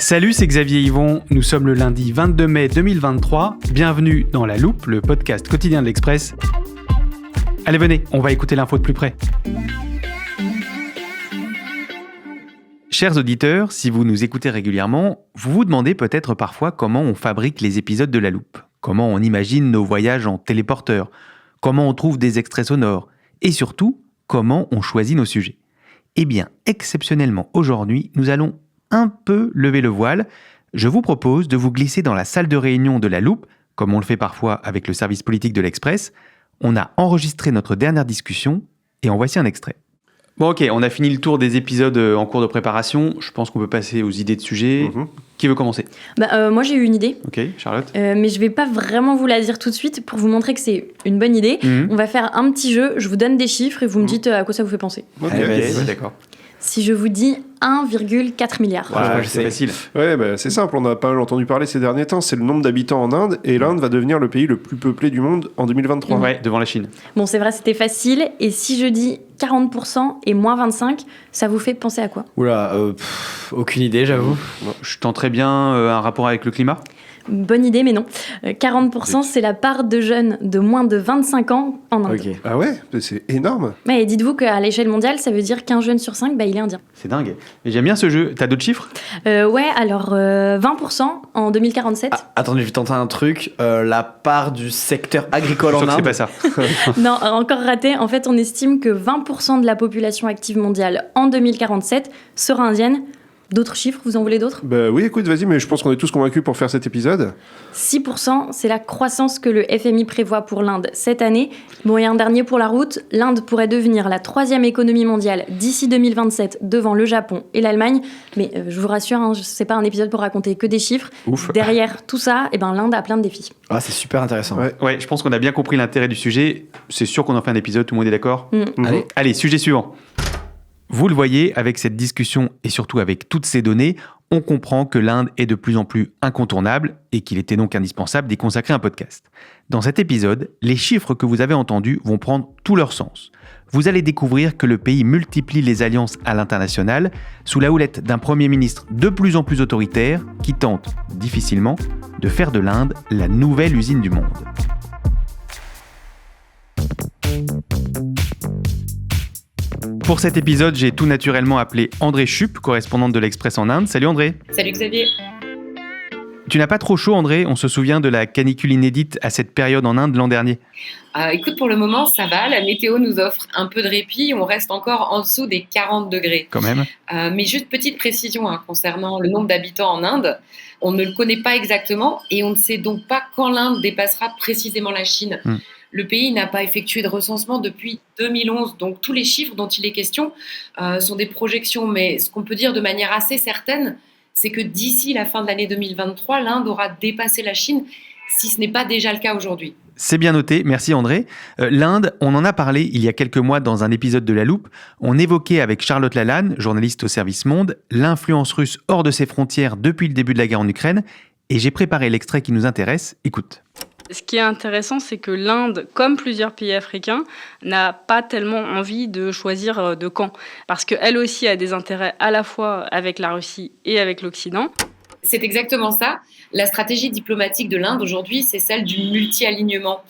Salut, c'est Xavier Yvon. Nous sommes le lundi 22 mai 2023. Bienvenue dans La Loupe, le podcast quotidien de l'Express. Allez, venez, on va écouter l'info de plus près. Chers auditeurs, si vous nous écoutez régulièrement, vous vous demandez peut-être parfois comment on fabrique les épisodes de La Loupe, comment on imagine nos voyages en téléporteur, comment on trouve des extraits sonores, et surtout, comment on choisit nos sujets. Eh bien, exceptionnellement aujourd'hui, nous allons un peu lever le voile. Je vous propose de vous glisser dans la salle de réunion de La Loupe, comme on le fait parfois avec le service politique de l'Express. On a enregistré notre dernière discussion et en voici un extrait. Bon, ok, on a fini le tour des épisodes en cours de préparation. Je pense qu'on peut passer aux idées de sujets. Qui veut commencer ? Moi, j'ai eu une idée. Ok, Charlotte. Mais je vais pas vraiment vous la dire tout de suite pour vous montrer que c'est une bonne idée. On va faire un petit jeu. Je vous donne des chiffres et vous me dites à quoi ça vous fait penser. Ok, d'accord. Si je vous dis 1,4 milliard. Ouais, c'est facile. Ouais, c'est simple, on a pas mal entendu parler ces derniers temps. C'est le nombre d'habitants en Inde et l'Inde va devenir le pays le plus peuplé du monde en 2023. Ouais, devant la Chine. Bon, c'est vrai, c'était facile. Et si je dis 40% et moins 25, ça vous fait penser à quoi ? Oula, aucune idée, j'avoue. Je tenterais bien un rapport avec le climat. Bonne idée, mais non. 40%, c'est la part de jeunes de moins de 25 ans en Inde. Ok. Ah ouais, c'est énorme. Ouais, et dites-vous qu'à l'échelle mondiale, ça veut dire qu'un jeune sur 5, il est indien. C'est dingue. Et j'aime bien ce jeu. T'as d'autres chiffres ? 20% en 2047. Attendez, je vais tenter un truc. La part du secteur agricole Je suis en sûr que Inde. c'est pas ça. Non, encore raté. En fait, on estime que 20% de la population active mondiale en 2047 sera indienne. D'autres chiffres, vous en voulez d'autres ? Bah oui, écoute, vas-y, mais je pense qu'on est tous convaincus pour faire cet épisode. 6%, c'est la croissance que le FMI prévoit pour l'Inde cette année. Bon, et un dernier pour la route, l'Inde pourrait devenir la 3e économie mondiale d'ici 2027 devant le Japon et l'Allemagne. Mais je vous rassure, c'est pas un épisode pour raconter que des chiffres. Ouf. Derrière tout ça, l'Inde a plein de défis. Ah, c'est super intéressant. Ouais, je pense qu'on a bien compris l'intérêt du sujet. C'est sûr qu'on en fait un épisode, tout le monde est d'accord ? Allez, sujet suivant. Vous le voyez, avec cette discussion et surtout avec toutes ces données, on comprend que l'Inde est de plus en plus incontournable et qu'il était donc indispensable d'y consacrer un podcast. Dans cet épisode, les chiffres que vous avez entendus vont prendre tout leur sens. Vous allez découvrir que le pays multiplie les alliances à l'international sous la houlette d'un Premier ministre de plus en plus autoritaire qui tente, difficilement, de faire de l'Inde la nouvelle usine du monde. Pour cet épisode, j'ai tout naturellement appelé André Chup, correspondante de l'Express en Inde. Salut André. Salut Xavier. Tu n'as pas trop chaud André ? On se souvient de la canicule inédite à cette période en Inde l'an dernier. Écoute, pour le moment, ça va. La météo nous offre un peu de répit. On reste encore en dessous des 40 degrés. Quand même. Mais juste petite précision concernant le nombre d'habitants en Inde. On ne le connaît pas exactement et on ne sait donc pas quand l'Inde dépassera précisément la Chine. Le pays n'a pas effectué de recensement depuis 2011, donc tous les chiffres dont il est question sont des projections. Mais ce qu'on peut dire de manière assez certaine, c'est que d'ici la fin de l'année 2023, l'Inde aura dépassé la Chine, si ce n'est pas déjà le cas aujourd'hui. C'est bien noté, merci André. L'Inde, on en a parlé il y a quelques mois dans un épisode de La Loupe. On évoquait avec Charlotte Lalanne, journaliste au service Monde, l'influence russe hors de ses frontières depuis le début de la guerre en Ukraine. Et j'ai préparé l'extrait qui nous intéresse. Écoute. Ce qui est intéressant, c'est que l'Inde, comme plusieurs pays africains, n'a pas tellement envie de choisir de camp. Parce qu'elle aussi a des intérêts à la fois avec la Russie et avec l'Occident. C'est exactement ça. La stratégie diplomatique de l'Inde aujourd'hui, c'est celle du multi-alignement.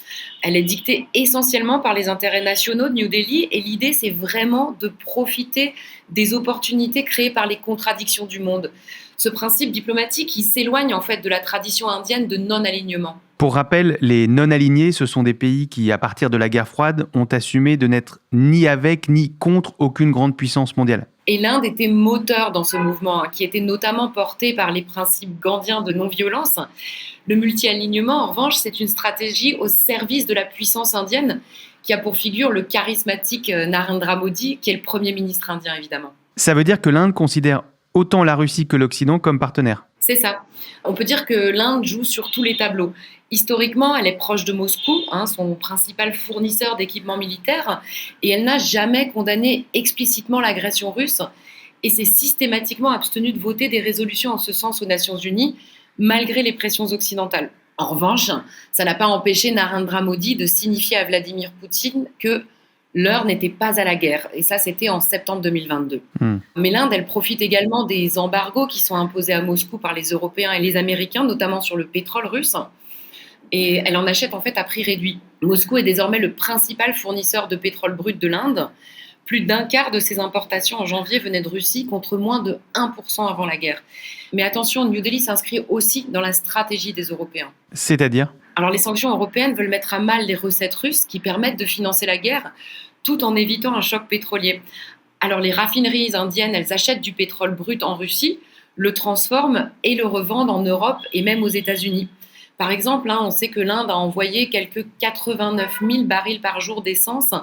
Elle est dictée essentiellement par les intérêts nationaux de New Delhi et l'idée, c'est vraiment de profiter des opportunités créées par les contradictions du monde. Ce principe diplomatique, il s'éloigne en fait de la tradition indienne de non-alignement. Pour rappel, les non-alignés, ce sont des pays qui, à partir de la guerre froide, ont assumé de n'être ni avec ni contre aucune grande puissance mondiale. Et l'Inde était moteur dans ce mouvement, qui était notamment porté par les principes gandhiens de non-violence. Le multi-alignement, en revanche, c'est une stratégie au service de la puissance indienne, qui a pour figure le charismatique Narendra Modi, qui est le Premier ministre indien, évidemment. Ça veut dire que l'Inde considère autant la Russie que l'Occident comme partenaires. C'est ça. On peut dire que l'Inde joue sur tous les tableaux. Historiquement, elle est proche de Moscou, son principal fournisseur d'équipements militaires, et elle n'a jamais condamné explicitement l'agression russe, et s'est systématiquement abstenue de voter des résolutions en ce sens aux Nations Unies, malgré les pressions occidentales. En revanche, ça n'a pas empêché Narendra Modi de signifier à Vladimir Poutine que L'heure n'était pas à la guerre, et ça c'était en septembre 2022. Mais l'Inde, elle profite également des embargos qui sont imposés à Moscou par les Européens et les Américains, notamment sur le pétrole russe, et elle en achète en fait à prix réduit. Moscou est désormais le principal fournisseur de pétrole brut de l'Inde. Plus d'un quart de ses importations en janvier venaient de Russie, contre moins de 1% avant la guerre. Mais attention, New Delhi s'inscrit aussi dans la stratégie des Européens. C'est-à-dire ? Alors les sanctions européennes veulent mettre à mal les recettes russes qui permettent de financer la guerre, tout en évitant un choc pétrolier. Alors les raffineries indiennes, elles achètent du pétrole brut en Russie, le transforment et le revendent en Europe et même aux États-Unis. Par exemple, on sait que l'Inde a envoyé quelques 89 000 barils par jour d'essence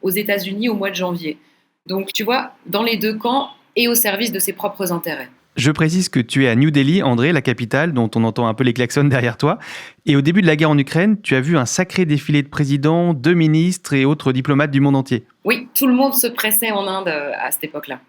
aux États-Unis au mois de janvier. Donc tu vois, dans les deux camps et au service de ses propres intérêts. Je précise que tu es à New Delhi, André, la capitale, dont on entend un peu les klaxons derrière toi. Et au début de la guerre en Ukraine, tu as vu un sacré défilé de présidents, de ministres et autres diplomates du monde entier. Oui, tout le monde se pressait en Inde à cette époque-là.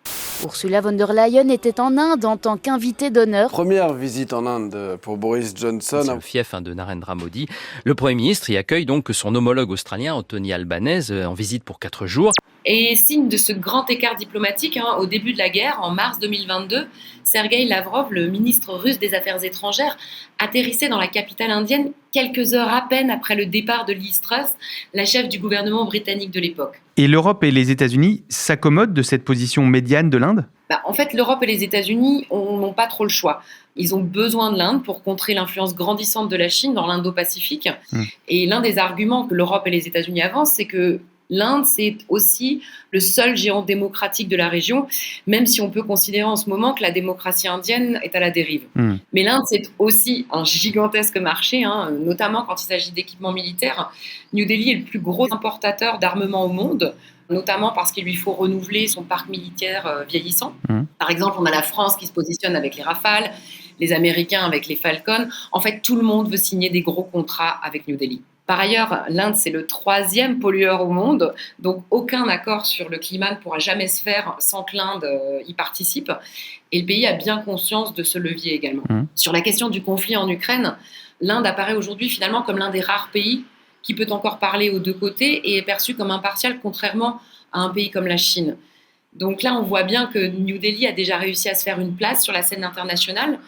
Ursula von der Leyen était en Inde en tant qu'invitée d'honneur. Première visite en Inde pour Boris Johnson. C'est le fief de Narendra Modi. Le Premier ministre y accueille donc son homologue australien, Anthony Albanese, en visite pour 4 jours. Et signe de ce grand écart diplomatique, au début de la guerre, en mars 2022, Sergueï Lavrov, le ministre russe des Affaires étrangères, atterrissait dans la capitale indienne quelques heures à peine après le départ de Liz Truss, la chef du gouvernement britannique de l'époque. Et l'Europe et les États-Unis s'accommodent de cette position médiane de l'Inde ? En fait, l'Europe et les États-Unis n'ont pas trop le choix. Ils ont besoin de l'Inde pour contrer l'influence grandissante de la Chine dans l'Indo-Pacifique. Et l'un des arguments que l'Europe et les États-Unis avancent, c'est que l'Inde, c'est aussi le seul géant démocratique de la région, même si on peut considérer en ce moment que la démocratie indienne est à la dérive. Mais l'Inde, c'est aussi un gigantesque marché, notamment quand il s'agit d'équipements militaires. New Delhi est le plus gros importateur d'armement au monde, notamment parce qu'il lui faut renouveler son parc militaire vieillissant. Par exemple, on a la France qui se positionne avec les Rafales, les Américains avec les Falcons. En fait, tout le monde veut signer des gros contrats avec New Delhi. Par ailleurs, l'Inde, c'est le 3e pollueur au monde, donc aucun accord sur le climat ne pourra jamais se faire sans que l'Inde y participe. Et le pays a bien conscience de ce levier également. Sur la question du conflit en Ukraine, l'Inde apparaît aujourd'hui finalement comme l'un des rares pays qui peut encore parler aux deux côtés et est perçu comme impartial, contrairement à un pays comme la Chine. Donc là, on voit bien que New Delhi a déjà réussi à se faire une place sur la scène internationale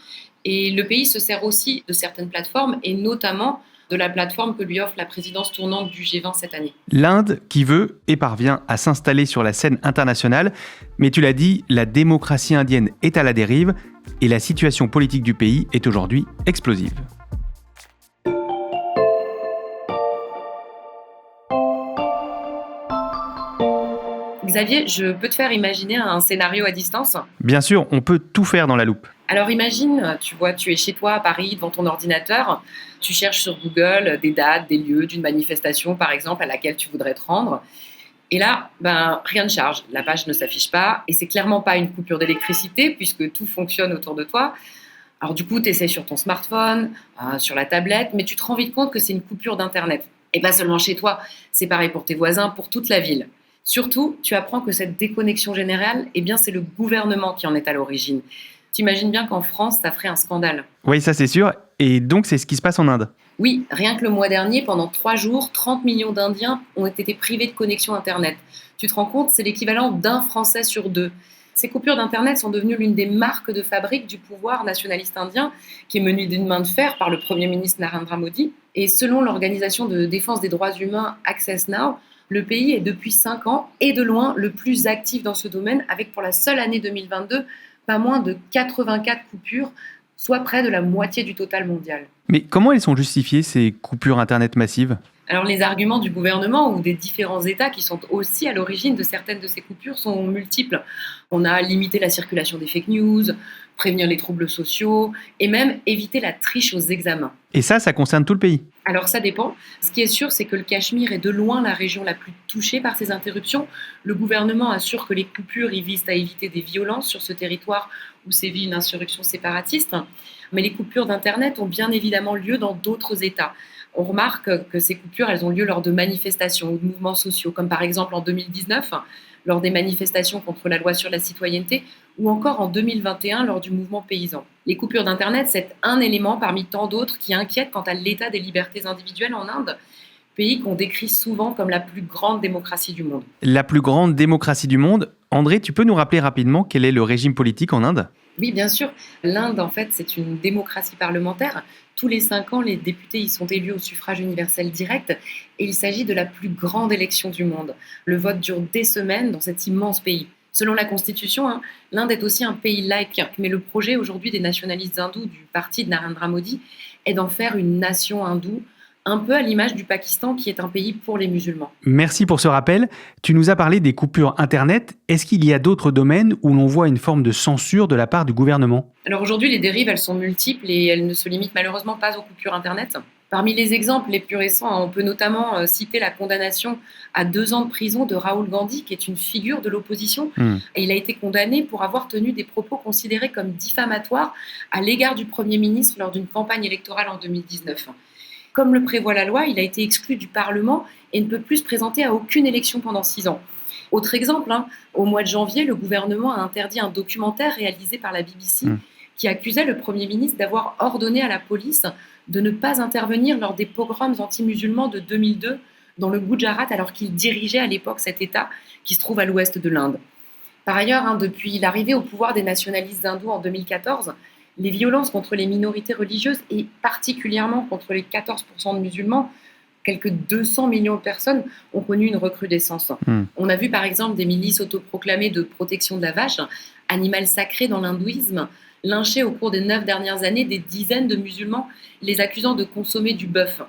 et le pays se sert aussi de certaines plateformes et notamment de la plateforme que lui offre la présidence tournante du G20 cette année. L'Inde qui veut et parvient à s'installer sur la scène internationale, mais tu l'as dit, la démocratie indienne est à la dérive et la situation politique du pays est aujourd'hui explosive. Xavier, je peux te faire imaginer un scénario à distance ? Bien sûr, on peut tout faire dans la loupe. Alors imagine, tu es chez toi à Paris devant ton ordinateur, tu cherches sur Google des dates, des lieux d'une manifestation par exemple à laquelle tu voudrais te rendre. Et là, rien ne charge, la page ne s'affiche pas et c'est clairement pas une coupure d'électricité puisque tout fonctionne autour de toi. Alors du coup, tu essaies sur ton smartphone, sur la tablette, mais tu te rends vite compte que c'est une coupure d'internet. Et pas seulement chez toi, c'est pareil pour tes voisins, pour toute la ville. Surtout, tu apprends que cette déconnexion générale, c'est le gouvernement qui en est à l'origine. T'imagines bien qu'en France, ça ferait un scandale. Oui, ça c'est sûr. Et donc, c'est ce qui se passe en Inde. Oui, rien que le mois dernier, pendant 3 jours, 30 millions d'Indiens ont été privés de connexion Internet. Tu te rends compte, c'est l'équivalent d'un Français sur 2. Ces coupures d'Internet sont devenues l'une des marques de fabrique du pouvoir nationaliste indien, qui est mené d'une main de fer par le Premier ministre Narendra Modi. Et selon l'organisation de défense des droits humains Access Now, le pays est depuis 5 ans et de loin le plus actif dans ce domaine, avec pour la seule année 2022, pas moins de 84 coupures, soit près de la moitié du total mondial. Mais comment elles sont justifiées, ces coupures Internet massives ? Alors les arguments du gouvernement ou des différents États qui sont aussi à l'origine de certaines de ces coupures sont multiples. On a limité la circulation des fake news, prévenir les troubles sociaux et même éviter la triche aux examens. Et ça concerne tout le pays ? Alors ça dépend. Ce qui est sûr, c'est que le Cachemire est de loin la région la plus touchée par ces interruptions. Le gouvernement assure que les coupures y visent à éviter des violences sur ce territoire où sévit une insurrection séparatiste. Mais les coupures d'Internet ont bien évidemment lieu dans d'autres États. On remarque que ces coupures, elles ont lieu lors de manifestations ou de mouvements sociaux, comme par exemple en 2019, lors des manifestations contre la loi sur la citoyenneté, ou encore en 2021 lors du mouvement paysan. Les coupures d'Internet, c'est un élément parmi tant d'autres qui inquiètent quant à l'état des libertés individuelles en Inde, pays qu'on décrit souvent comme la plus grande démocratie du monde. La plus grande démocratie du monde. André, tu peux nous rappeler rapidement quel est le régime politique en Inde ? Oui, bien sûr. L'Inde, en fait, c'est une démocratie parlementaire. Tous les 5 ans, les députés y sont élus au suffrage universel direct et il s'agit de la plus grande élection du monde. Le vote dure des semaines dans cet immense pays. Selon la Constitution, l'Inde est aussi un pays laïque, mais le projet aujourd'hui des nationalistes hindous du parti de Narendra Modi est d'en faire une nation hindoue, un peu à l'image du Pakistan qui est un pays pour les musulmans. Merci pour ce rappel. Tu nous as parlé des coupures Internet. Est-ce qu'il y a d'autres domaines où l'on voit une forme de censure de la part du gouvernement ? Alors aujourd'hui, les dérives, elles sont multiples et elles ne se limitent malheureusement pas aux coupures Internet. Parmi les exemples les plus récents, on peut notamment citer la condamnation à 2 ans de prison de Rahul Gandhi, qui est une figure de l'opposition. Et il a été condamné pour avoir tenu des propos considérés comme diffamatoires à l'égard du Premier ministre lors d'une campagne électorale en 2019. Comme le prévoit la loi, il a été exclu du Parlement et ne peut plus se présenter à aucune élection pendant 6 ans. Autre exemple, au mois de janvier, le gouvernement a interdit un documentaire réalisé par la BBC qui accusait le Premier ministre d'avoir ordonné à la police de ne pas intervenir lors des pogroms anti-musulmans de 2002 dans le Gujarat, alors qu'il dirigeait à l'époque cet État qui se trouve à l'ouest de l'Inde. Par ailleurs, depuis l'arrivée au pouvoir des nationalistes hindous en 2014, les violences contre les minorités religieuses et particulièrement contre les 14% de musulmans, quelques 200 millions de personnes ont connu une recrudescence. On a vu par exemple des milices autoproclamées de protection de la vache, animal sacré dans l'hindouisme, lyncher au cours des 9 dernières années des dizaines de musulmans, les accusant de consommer du bœuf.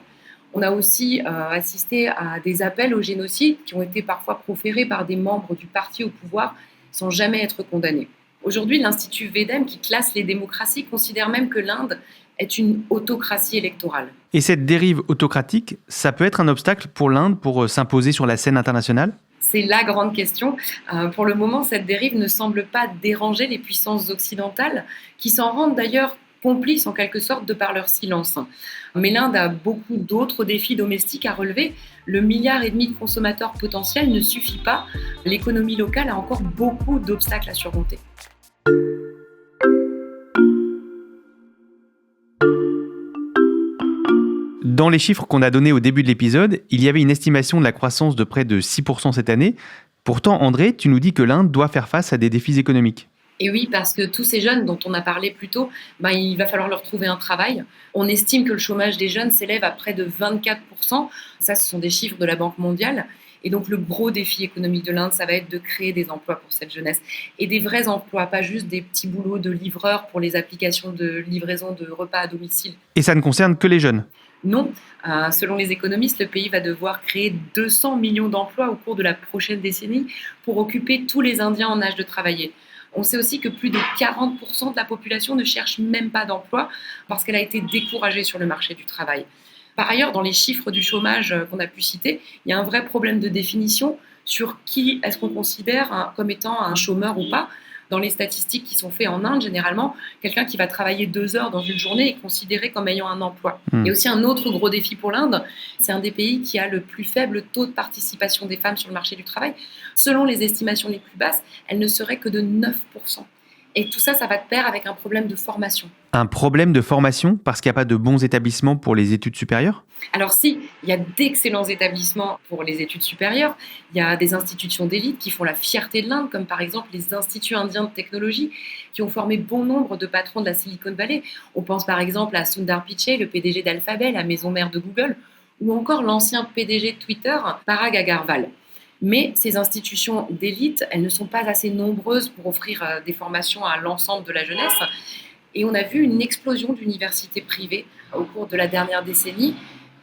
On a aussi assisté à des appels au génocide qui ont été parfois proférés par des membres du parti au pouvoir sans jamais être condamnés. Aujourd'hui, l'Institut VEDEM, qui classe les démocraties, considère même que l'Inde est une autocratie électorale. Et cette dérive autocratique, ça peut être un obstacle pour l'Inde pour s'imposer sur la scène internationale ? C'est la grande question. Pour le moment, cette dérive ne semble pas déranger les puissances occidentales, qui s'en rendent d'ailleurs complices en quelque sorte de par leur silence. Mais l'Inde a beaucoup d'autres défis domestiques à relever. Le 1,5 milliard de consommateurs potentiels ne suffit pas. L'économie locale a encore beaucoup d'obstacles à surmonter. Dans les chiffres qu'on a donnés au début de l'épisode, il y avait une estimation de la croissance de près de 6% cette année. Pourtant, André, tu nous dis que l'Inde doit faire face à des défis économiques. Et oui, parce que tous ces jeunes dont on a parlé plus tôt, il va falloir leur trouver un travail. On estime que le chômage des jeunes s'élève à près de 24%. Ça, ce sont des chiffres de la Banque mondiale. Et donc, le gros défi économique de l'Inde, ça va être de créer des emplois pour cette jeunesse. Et des vrais emplois, pas juste des petits boulots de livreurs pour les applications de livraison de repas à domicile. Et ça ne concerne que les jeunes ? Non. Selon les économistes, le pays va devoir créer 200 millions d'emplois au cours de la prochaine décennie pour occuper tous les Indiens en âge de travailler. On sait aussi que plus de 40% de la population ne cherche même pas d'emploi parce qu'elle a été découragée sur le marché du travail. Par ailleurs, dans les chiffres du chômage qu'on a pu citer, il y a un vrai problème de définition sur qui est-ce qu'on considère comme étant un chômeur ou pas. Dans les statistiques qui sont faites en Inde, généralement, quelqu'un qui va travailler 2 heures dans une journée est considéré comme ayant un emploi. Il y a aussi un autre gros défi pour l'Inde, c'est un des pays qui a le plus faible taux de participation des femmes sur le marché du travail. Selon les estimations les plus basses, elle ne serait que de 9%. Et tout ça, ça va de pair avec un problème de formation. Un problème de formation parce qu'il n'y a pas de bons établissements pour les études supérieures ? Alors si, il y a d'excellents établissements pour les études supérieures. Il y a des institutions d'élite qui font la fierté de l'Inde, comme par exemple les instituts indiens de technologie, qui ont formé bon nombre de patrons de la Silicon Valley. On pense par exemple à Sundar Pichai, le PDG d'Alphabet, la maison mère de Google, ou encore l'ancien PDG de Twitter, Parag Agrawal. Mais ces institutions d'élite, elles ne sont pas assez nombreuses pour offrir des formations à l'ensemble de la jeunesse. Et on a vu une explosion d'universités privées au cours de la dernière décennie,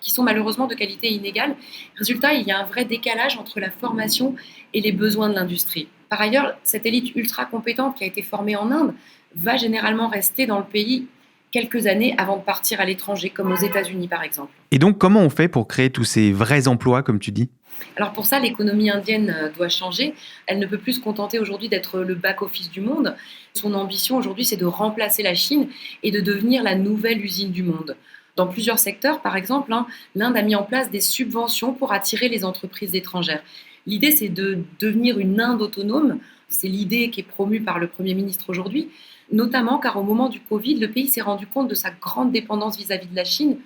qui sont malheureusement de qualité inégale. Résultat, il y a un vrai décalage entre la formation et les besoins de l'industrie. Par ailleurs, cette élite ultra compétente qui a été formée en Inde va généralement rester dans le pays quelques années avant de partir à l'étranger, comme aux États-Unis par exemple. Et donc, comment on fait pour créer tous ces vrais emplois, comme tu dis ? Alors pour ça, l'économie indienne doit changer. Elle ne peut plus se contenter aujourd'hui d'être le back-office du monde. Son ambition aujourd'hui, c'est de remplacer la Chine et de devenir la nouvelle usine du monde. Dans plusieurs secteurs, par exemple, l'Inde a mis en place des subventions pour attirer les entreprises étrangères. L'idée, c'est de devenir une Inde autonome. C'est l'idée qui est promue par le Premier ministre aujourd'hui, notamment car au moment du Covid, le pays s'est rendu compte de sa grande dépendance vis-à-vis de la Chine.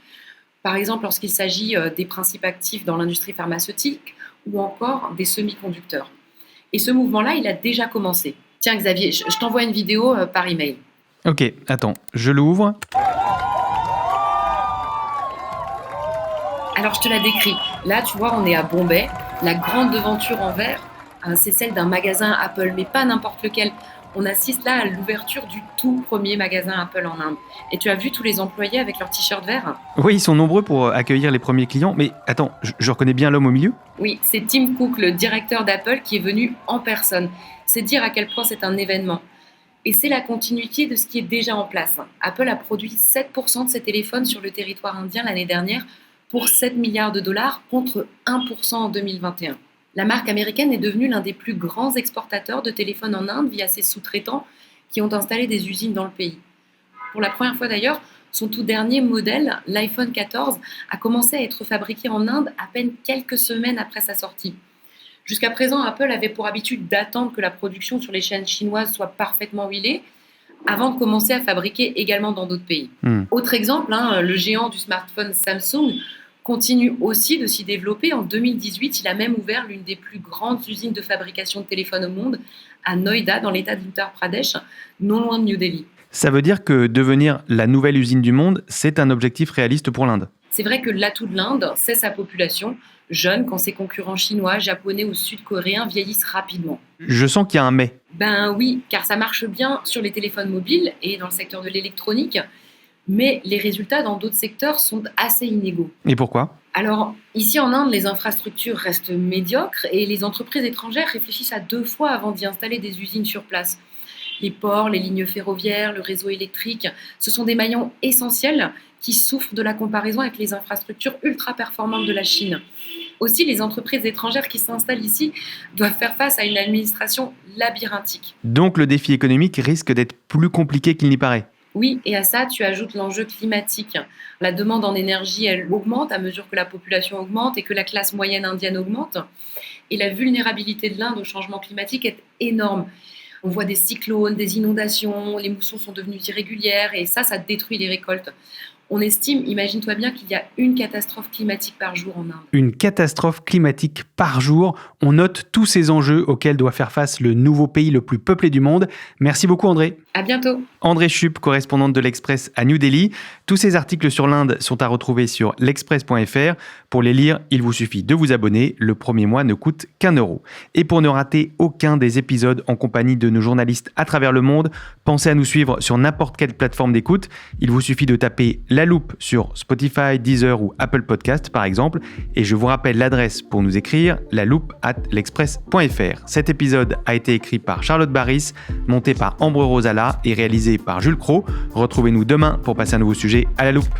par exemple lorsqu'il s'agit des principes actifs dans l'industrie pharmaceutique ou encore des semi-conducteurs. Et ce mouvement-là, il a déjà commencé. Tiens Xavier, je t'envoie une vidéo par email. Ok, attends, je l'ouvre. Alors je te la décris. Là, tu vois, on est à Bombay. La grande devanture en verre, c'est celle d'un magasin Apple, mais pas n'importe lequel. On assiste là à l'ouverture du tout premier magasin Apple en Inde. Et tu as vu tous les employés avec leurs t-shirts verts ? Oui, ils sont nombreux pour accueillir les premiers clients, mais attends, je reconnais bien l'homme au milieu ? Oui, c'est Tim Cook, le directeur d'Apple, qui est venu en personne. C'est dire à quel point c'est un événement. Et c'est la continuité de ce qui est déjà en place. Apple a produit 7% de ses téléphones sur le territoire indien l'année dernière pour 7 milliards de dollars contre 1% en 2021. La marque américaine est devenue l'un des plus grands exportateurs de téléphones en Inde via ses sous-traitants qui ont installé des usines dans le pays. Pour la première fois d'ailleurs, son tout dernier modèle, l'iPhone 14, a commencé à être fabriqué en Inde à peine quelques semaines après sa sortie. Jusqu'à présent, Apple avait pour habitude d'attendre que la production sur les chaînes chinoises soit parfaitement huilée avant de commencer à fabriquer également dans d'autres pays. Autre exemple, le géant du smartphone Samsung continue aussi de s'y développer. En 2018, il a même ouvert l'une des plus grandes usines de fabrication de téléphones au monde, à Noida, dans l'état d'Uttar Pradesh, non loin de New Delhi. Ça veut dire que devenir la nouvelle usine du monde, c'est un objectif réaliste pour l'Inde. C'est vrai que l'atout de l'Inde, c'est sa population, jeune quand ses concurrents chinois, japonais ou sud-coréens vieillissent rapidement. Je sens qu'il y a un mais. Ben oui, car ça marche bien sur les téléphones mobiles et dans le secteur de l'électronique, mais les résultats dans d'autres secteurs sont assez inégaux. Et pourquoi ? Alors, ici en Inde, les infrastructures restent médiocres et les entreprises étrangères réfléchissent à 2 fois avant d'y installer des usines sur place. Les ports, les lignes ferroviaires, le réseau électrique, ce sont des maillons essentiels qui souffrent de la comparaison avec les infrastructures ultra performantes de la Chine. Aussi, les entreprises étrangères qui s'installent ici doivent faire face à une administration labyrinthique. Donc le défi économique risque d'être plus compliqué qu'il n'y paraît. Oui, et à ça, tu ajoutes l'enjeu climatique. La demande en énergie, elle augmente à mesure que la population augmente et que la classe moyenne indienne augmente. Et la vulnérabilité de l'Inde au changement climatique est énorme. On voit des cyclones, des inondations, les moussons sont devenues irrégulières et ça détruit les récoltes. On estime, imagine-toi bien qu'il y a une catastrophe climatique par jour en Inde. Une catastrophe climatique par jour. On note tous ces enjeux auxquels doit faire face le nouveau pays le plus peuplé du monde. Merci beaucoup André. À bientôt. André Chup, correspondante de l'Express à New Delhi. Tous ces articles sur l'Inde sont à retrouver sur l'express.fr. Pour les lire, il vous suffit de vous abonner. Le premier mois ne coûte qu'1 €. Et pour ne rater aucun des épisodes en compagnie de nos journalistes à travers le monde, pensez à nous suivre sur n'importe quelle plateforme d'écoute. Il vous suffit de taper La Loupe sur Spotify, Deezer ou Apple Podcast par exemple. Et je vous rappelle l'adresse pour nous écrire, laloupe@l'express.fr. Cet épisode a été écrit par Charlotte Baris, monté par Ambre Rosala et réalisé par Jules Cros. Retrouvez-nous demain pour passer un nouveau sujet à la loupe.